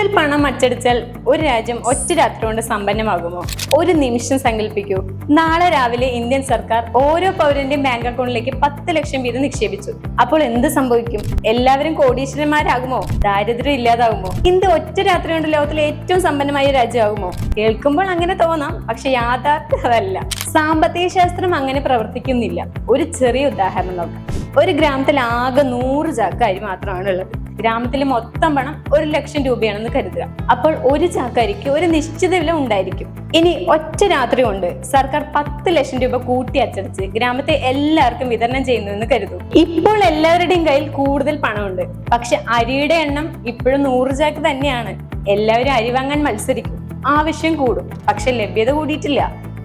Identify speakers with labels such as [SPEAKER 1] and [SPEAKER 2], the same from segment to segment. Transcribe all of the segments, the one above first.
[SPEAKER 1] കൂടുതൽ പണം അച്ചടിച്ചാൽ ഒരു രാജ്യം ഒറ്റ രാത്രി കൊണ്ട് സമ്പന്നമാകുമോ? ഒരു നിമിഷം സങ്കല്പിക്കൂ. നാളെ രാവിലെ ഇന്ത്യൻ സർക്കാർ ഓരോ പൗരന്റെയും ബാങ്ക് അക്കൗണ്ടിലേക്ക് 10 ലക്ഷം വീതം നിക്ഷേപിച്ചു. അപ്പോൾ എന്ത് സംഭവിക്കും? എല്ലാവരും കോടീശ്വരന്മാരാകുമോ? ദാരിദ്ര്യം ഇല്ലാതാകുമോ? ഇന്ത്യ ഒറ്റ രാത്രി കൊണ്ട് ലോകത്തിലെ ഏറ്റവും സമ്പന്നമായ രാജ്യമാകുമോ? കേൾക്കുമ്പോൾ അങ്ങനെ തോന്നാം, പക്ഷെ യാഥാർത്ഥ്യം അതല്ല. സാമ്പത്തിക ശാസ്ത്രം അങ്ങനെ പ്രവർത്തിക്കുന്നില്ല. ഒരു ചെറിയ ഉദാഹരണം നോക്കാം. ഒരു ഗ്രാമത്തിൽ ആകെ 100 ചാക്ക് അരി മാത്രമാണ് ഉള്ളത്. ഗ്രാമത്തിലെ മൊത്തം പണം 1 ലക്ഷം രൂപയാണെന്ന് കരുതുക. അപ്പോൾ ഒരു ചാക്ക് അരിക്ക് ഒരു നിശ്ചിത വില ഉണ്ടായിരിക്കും. ഇനി ഒറ്റ രാത്രി കൊണ്ട് സർക്കാർ 10 ലക്ഷം രൂപ കൂട്ടി അച്ചടിച്ച് ഗ്രാമത്തെ എല്ലാവർക്കും വിതരണം ചെയ്യുന്നുവെന്ന് കരുതൂ. ഇപ്പോൾ എല്ലാവരുടെയും കയ്യിൽ കൂടുതൽ പണമുണ്ട്. പക്ഷെ അരിയുടെ എണ്ണം ഇപ്പോഴും 100 ചാക്ക് തന്നെയാണ്. എല്ലാവരും അരി വാങ്ങാൻ മത്സരിക്കും. ആവശ്യം കൂടും, പക്ഷെ ലഭ്യത കൂടിയിട്ടില്ല.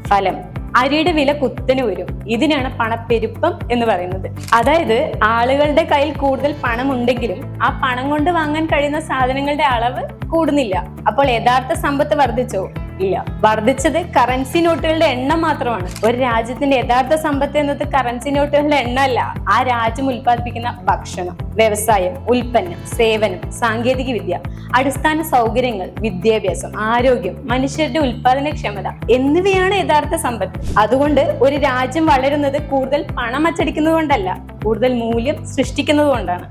[SPEAKER 1] ഫലം, അരിയുടെ വില കുത്തനെ വരും. ഇതിനാണ് പണപ്പെരുപ്പം എന്ന് പറയുന്നത്. അതായത് ആളുകളുടെ കയ്യിൽ കൂടുതൽ പണം ഉണ്ടെങ്കിലും ആ പണം കൊണ്ട് വാങ്ങാൻ കഴിയുന്ന സാധനങ്ങളുടെ അളവ് കൂടുന്നില്ല. അപ്പോൾ യഥാർത്ഥ സമ്പത്ത് വർദ്ധിച്ചോ? ഇല്ല. വർദ്ധിച്ചത് കറൻസി നോട്ടുകളുടെ എണ്ണം മാത്രമാണ്. ഒരു രാജ്യത്തിന്റെ യഥാർത്ഥ സമ്പത്ത് എന്നത് കറൻസി നോട്ടുകളുടെ എണ്ണമല്ല, ആ രാജ്യം ഉൽപ്പാദിപ്പിക്കുന്ന ഭക്ഷണം, വ്യവസായം, ഉൽപ്പന്നം, സേവനം, സാങ്കേതിക വിദ്യ, അടിസ്ഥാന സൗകര്യങ്ങൾ, വിദ്യാഭ്യാസം, ആരോഗ്യം, മനുഷ്യരുടെ ഉൽപാദനക്ഷമത എന്നിവയാണ് യഥാർത്ഥ സമ്പത്ത്. അതുകൊണ്ട് ഒരു രാജ്യം വളരുന്നത് കൂടുതൽ പണം അച്ചടിക്കുന്നത് കൊണ്ടല്ല, കൂടുതൽ മൂല്യം സൃഷ്ടിക്കുന്നത് കൊണ്ടാണ്.